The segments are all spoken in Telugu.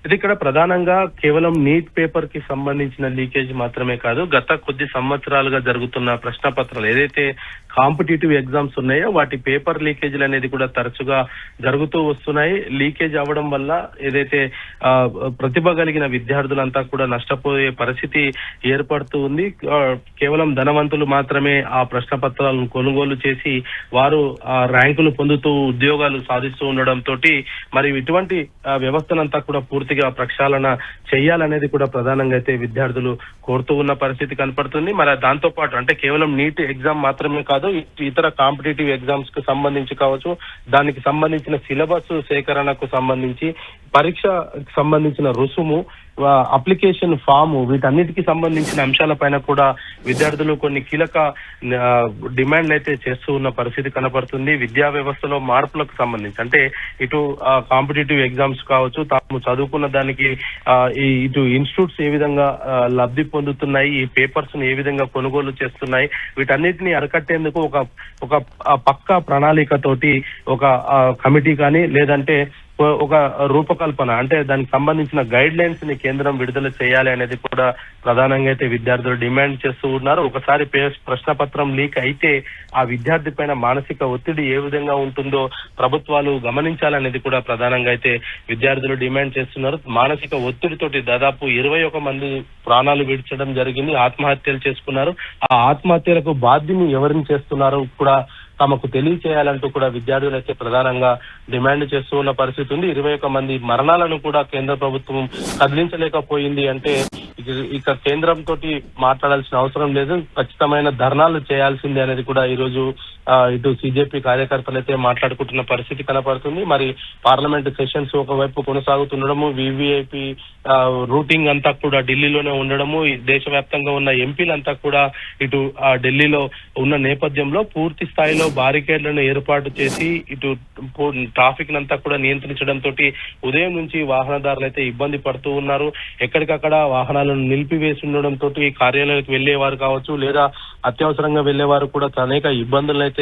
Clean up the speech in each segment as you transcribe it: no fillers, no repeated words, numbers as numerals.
ఇది ఇక్కడ ప్రధానంగా కేవలం నీట్ పేపర్ కి సంబంధించిన లీకేజ్ మాత్రమే కాదు, గత కొద్ది సంవత్సరాలుగా జరుగుతున్న ప్రశ్న పత్రాలు ఏదైతే కాంపిటేటివ్ ఎగ్జామ్స్ ఉన్నాయో వాటి పేపర్ లీకేజీలు అనేది కూడా తరచుగా జరుగుతూ వస్తున్నాయి. లీకేజ్ అవ్వడం వల్ల ఏదైతే ప్రతిభ కలిగిన విద్యార్థులంతా కూడా నష్టపోయే పరిస్థితి ఏర్పడుతూ ఉంది. కేవలం ధనవంతులు మాత్రమే ఆ ప్రశ్న పత్రాలను కొనుగోలు చేసి వారు ర్యాంకులు పొందుతూ ఉద్యోగాలు సాధిస్తూ ఉండడంతో మరి ఇటువంటి వ్యవస్థనంతా కూడా పూర్తిగా ప్రక్షాళన చేయాలనేది కూడా ప్రధానంగా అయితే విద్యార్థులు కోరుతూ ఉన్న పరిస్థితి కనపడుతుంది. మరి దాంతో పాటు అంటే కేవలం నీట్ ఎగ్జామ్ మాత్రమే కాదు, ఇతర కాంపిటేటివ్ ఎగ్జామ్స్ కు సంబంధించి కావచ్చు, దానికి సంబంధించిన సిలబస్ సేకరణకు సంబంధించి, పరీక్షకు సంబంధించిన రుసుము, అప్లికేషన్ ఫామ్, వీటన్నిటికీ సంబంధించిన అంశాలపైన కూడా విద్యార్థులు కొన్ని కీలక డిమాండ్లు అయితే చేస్తూ ఉన్న పరిస్థితి కనపడుతుంది. విద్యా వ్యవస్థలో మార్పులకు సంబంధించి అంటే ఇటు కాంపిటేటివ్ ఎగ్జామ్స్ కావచ్చు, తాము చదువుకున్న దానికి ఇటు ఇన్స్టిట్యూట్స్ ఏ విధంగా లబ్ధి పొందుతున్నాయి, ఈ పేపర్స్ ను ఏ విధంగా కొనుగోలు చేస్తున్నాయి, వీటన్నిటిని అరికట్టేందుకు ఒక పక్కా ప్రణాళికతోటి ఒక కమిటీ కానీ లేదంటే ఒక రూపకల్పన అంటే దానికి సంబంధించిన గైడ్ లైన్స్ ని కేంద్రం విడుదల చేయాలి అనేది కూడా ప్రధానంగా అయితే విద్యార్థులు డిమాండ్ చేస్తూ ఉన్నారు. ఒకసారి ప్రశ్న పత్రం లీక్ అయితే ఆ విద్యార్థి పైన మానసిక ఒత్తిడి ఏ విధంగా ఉంటుందో ప్రభుత్వాలు గమనించాలనేది కూడా ప్రధానంగా అయితే విద్యార్థులు డిమాండ్ చేస్తున్నారు. మానసిక ఒత్తిడితోటి దాదాపు 21 మంది ప్రాణాలు విడిచడం జరిగింది, ఆత్మహత్యలు చేసుకున్నారు. ఆ ఆత్మహత్యలకు బాధ్యుని ఎవరిని చేస్తున్నారో కూడా తమకు తెలియచేయాలంటూ కూడా విద్యార్థులు అయితే ప్రధానంగా డిమాండ్ చేస్తూ ఉన్న పరిస్థితి ఉంది. 21 మంది మరణాలను కూడా కేంద్ర ప్రభుత్వం కదిలించలేకపోయింది అంటే ఇక కేంద్రంతో మాట్లాడాల్సిన అవసరం లేదు, ఖచ్చితమైన ధర్నాలు చేయాల్సిందే అనేది కూడా ఈ రోజు ఇటు సిజేపీ కార్యకర్తలు అయితే మాట్లాడుకుంటున్న పరిస్థితి కనపడుతుంది. మరి పార్లమెంట్ సెషన్స్ ఒకవైపు కొనసాగుతుండడము, వివిఐపి రూటింగ్ అంతా కూడా ఢిల్లీలోనే ఉండడము, దేశవ్యాప్తంగా ఉన్న ఎంపీలంతా కూడా ఇటు ఢిల్లీలో ఉన్న నేపథ్యంలో పూర్తి స్థాయిలో బారికేడ్లను ఏర్పాటు చేసి ఇటు ట్రాఫిక్ అంతా కూడా నియంత్రించడంతో ఉదయం నుంచి వాహనదారులు అయితే ఇబ్బంది పడుతూ ఉన్నారు. ఎక్కడికక్కడ వాహనాలను నిలిపివేసి ఉండడంతో కార్యాలయాలకు వెళ్లేవారు కావచ్చు లేదా అత్యవసరంగా వెళ్లేవారు కూడా అనేక ఇబ్బందులను అయితే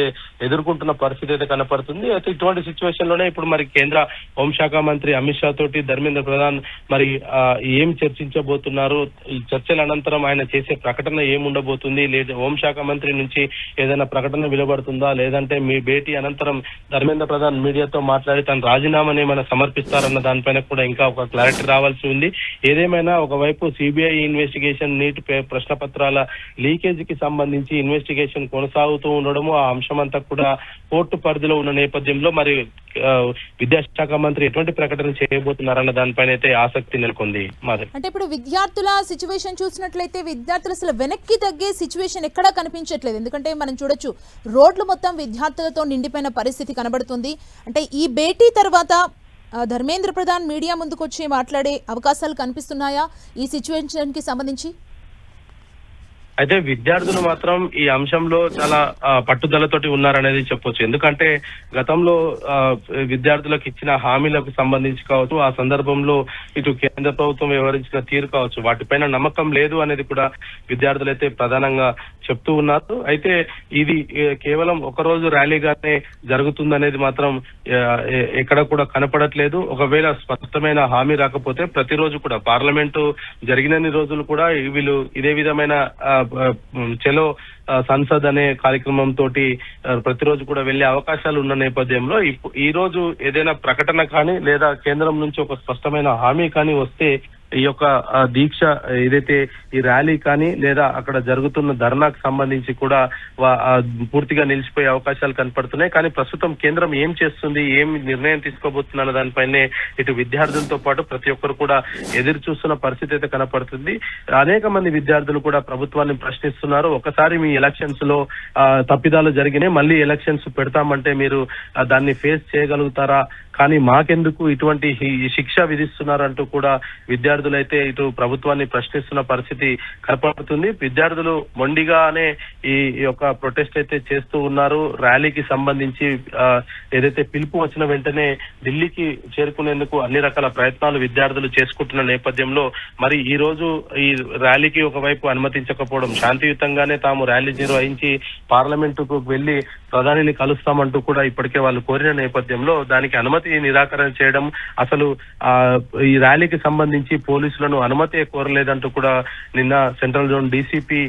ఎదుర్కొంటున్న పరిస్థితి అయితే కనపడుతుంది. అయితే ఇటువంటి సిచ్యువేషన్ లోనే ఇప్పుడు మరి కేంద్ర హోంశాఖ మంత్రి అమిత్ షా తోటి ధర్మేంద్ర ప్రధాన్ మరి ఏం చర్చించబోతున్నారు, ఈ చర్చల అనంతరం ఆయన చేసే ప్రకటన ఏముండబోతుంది, లేదా హోంశాఖ మంత్రి నుంచి ఏదైనా ప్రకటన విలువబడుతుందా, లేదంటే మీ భేటీ అనంతరం ధర్మేంద్ర ప్రధాన్ మీడియాతో మాట్లాడి తన రాజీనామాని ఏమైనా సమర్పిస్తారన్న దానిపైన కూడా ఇంకా ఒక క్లారిటీ రావాల్సి ఉంది. ఏదేమైనా ఒకవైపు సిబిఐ ఇన్వెస్టిగేషన్, నీట్ ప్రశ్న పత్రాల లీకేజ్ కి సంబంధించి ఇన్వెస్టిగేషన్ కొనసాగుతూ ఉండడము, ఆ అంశం అంతా కూడా కోర్టు పరిధిలో ఉన్న నేపథ్యంలో మరి విద్యాశాఖ మంత్రి ఎటువంటి ప్రకటన చేయబోతున్నారన్న దానిపైన అయితే ఆసక్తి నెలకొంది. అంటే ఇప్పుడు విద్యార్థుల సిచ్యువేషన్ చూసినట్లయితే విద్యార్థులు అసలు వెనక్కి తగ్గే సిచ్యువేషన్ ఎక్కడా కనిపించట్లేదు. ఎందుకంటే మనం చూడొచ్చు రోడ్లు మొత్తం విద్యార్థులతో నిండిపోయిన పరిస్థితి కనబడుతుంది. అంటే ఈ భేటీ తర్వాత ధర్మేంద్ర ప్రధాన్ మీడియా ముందుకు వచ్చి మాట్లాడే అవకాశాలు కనిపిస్తున్నాయా ఈ సిచ్యువేషన్ కి సంబంధించి? అయితే విద్యార్థులు మాత్రం ఈ అంశంలో చాలా పట్టుదలతోటి ఉన్నారనేది చెప్పొచ్చు. ఎందుకంటే గతంలో విద్యార్థులకు ఇచ్చిన హామీలకు సంబంధించి కావచ్చు, ఆ సందర్భంలో ఇటు కేంద్ర ప్రభుత్వం వ్యవహరించిన తీరు కావచ్చు, వాటిపైన నమ్మకం లేదు అనేది కూడా విద్యార్థులు అయితే ప్రధానంగా చెప్తూ ఉన్నారు. అయితే ఇది కేవలం ఒకరోజు ర్యాలీగానే జరుగుతుందనేది మాత్రం ఎక్కడ కూడా కనపడట్లేదు. ఒకవేళ స్పష్టమైన హామీ రాకపోతే ప్రతిరోజు కూడా పార్లమెంటు జరిగినన్ని రోజులు కూడా వీళ్ళు ఇదే విధమైన చలో సంసద్ అనే కార్యక్రమం తోటి ప్రతిరోజు కూడా వెళ్లే అవకాశాలు ఉన్న నేపథ్యంలో ఈ రోజు ఏదైనా ప్రకటన కానీ లేదా కేంద్రం నుంచి ఒక స్పష్టమైన హామీ కానీ వస్తే ఈ యొక్క దీక్ష ఏదైతే ఈ ర్యాలీ కానీ లేదా అక్కడ జరుగుతున్న ధర్నాకు సంబంధించి కూడా పూర్తిగా నిలిచిపోయే అవకాశాలు కనపడుతున్నాయి. కానీ ప్రస్తుతం కేంద్రం ఏం చేస్తుంది, ఏం నిర్ణయం తీసుకోబోతున్న దానిపైనే ఇటు విద్యార్థులతో పాటు ప్రతి ఒక్కరు కూడా ఎదురు చూస్తున్న పరిస్థితి అయితే కనపడుతుంది. అనేక మంది విద్యార్థులు కూడా ప్రభుత్వాన్ని ప్రశ్నిస్తున్నారు. ఒకసారి మీ ఎలక్షన్స్ లో తప్పిదాలు జరిగినాయి, మళ్ళీ ఎలక్షన్స్ పెడతామంటే మీరు దాన్ని ఫేస్ చేయగలుగుతారా, కానీ మాకెందుకు ఇటువంటి శిక్ష విధిస్తున్నారంటూ కూడా విద్యార్థులైతే ఇటు ప్రభుత్వాన్ని ప్రశ్నిస్తున్న పరిస్థితి కనపడుతుంది. విద్యార్థులు మొండిగానే ఈ యొక్క ప్రొటెస్ట్ అయితే చేస్తూ ఉన్నారు. ర్యాలీకి సంబంధించి ఏదైతే పిలుపు వచ్చిన వెంటనే ఢిల్లీకి చేరుకునేందుకు అన్ని రకాల ప్రయత్నాలు విద్యార్థులు చేసుకుంటున్న నేపథ్యంలో మరి ఈ రోజు ఈ ర్యాలీకి ఒకవైపు అనుమతించకపోవడం, శాంతియుతంగానే తాము ర్యాలీ నిర్వహించి పార్లమెంటుకు వెళ్లి ప్రధానిని కలుస్తామంటూ కూడా ఇప్పటికే వాళ్ళు కోరిన నేపథ్యంలో దానికి అనుమతి నిరాకరణ చేయడం, అసలు ఈ ర్యాలీకి సంబంధించి పోలీసులను అనుమతి కోరలేదంటూ కూడా నిన్న సెంట్రల్ జోన్ డీసీపీ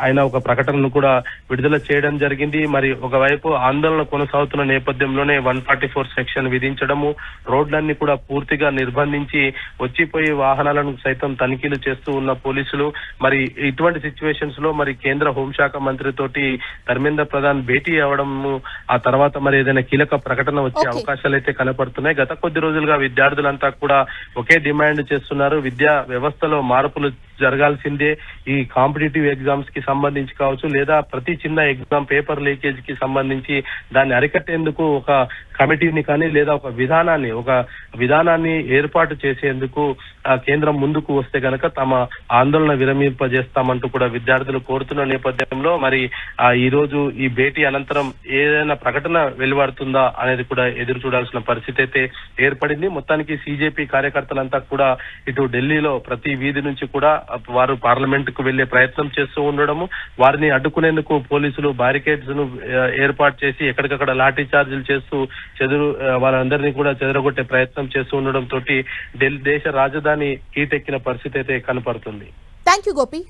ఆయన ఒక ప్రకటనను కూడా విడుదల చేయడం జరిగింది. మరి ఒకవైపు ఆందోళన కొనసాగుతున్న నేపథ్యంలోనే 144 సెక్షన్ విధించడము, రోడ్లన్నీ కూడా పూర్తిగా నిర్బంధించి వచ్చిపోయి వాహనాలను సైతం తనిఖీలు చేస్తూ ఉన్న పోలీసులు. మరి ఇటువంటి సిచ్యువేషన్స్ లో మరి కేంద్ర హోంశాఖ మంత్రితోటి ధర్మేంద్ర ప్రధాన్ భేటీ అవడము, ఆ తర్వాత మరి ఏదైనా కీలక ప్రకటన వచ్చే అవకాశాలు అయితే కనపడుతున్నాయి. గత కొద్ది రోజులుగా విద్యార్థులంతా కూడా ఒకే డిమాండ్ చేస్తున్నారు. విద్యా వ్యవస్థలో మార్పులు జరగాల్సిందే. ఈ కాంపిటేటివ్ ఎగ్జామ్స్ కి సంబంధించి కావచ్చు, లేదా ప్రతి చిన్న ఎగ్జామ్ పేపర్ లీకేజ్ కి సంబంధించి దాన్ని అరికట్టేందుకు ఒక కమిటీని కానీ లేదా ఒక విధానాన్ని ఏర్పాటు చేసేందుకు కేంద్రం ముందుకు వస్తే గనక తమ ఆందోళన విరమింపజేస్తామంటూ కూడా విద్యార్థులు కోరుతున్న నేపథ్యంలో మరి ఈ రోజు ఈ భేటీ అనంతరం ఏదైనా ప్రకటన వెలువడుతుందా అనేది కూడా ఎదురు చూడాల్సిన పరిస్థితి అయితే ఏర్పడింది. మొత్తానికి సీజేపీ కార్యకర్తలంతా కూడా ఇటు ఢిల్లీలో ప్రతి వీధి నుంచి కూడా వారు పార్లమెంట్ కు వెళ్లే ప్రయత్నం చేస్తూ ఉండడము, వారిని అడ్డుకునేందుకు పోలీసులు బ్యారికేడ్స్ ను ఏర్పాటు చేసి ఎక్కడికక్కడ లాఠీ చార్జీలు చేస్తూ వాళ్ళందరినీ కూడా చెదరగొట్టే ప్రయత్నం చేస్తూ ఉండడం తోటి దేశ రాజధాని హీటెక్కిన పరిస్థితి అయితే కనపడుతుంది. Thank you Gopi.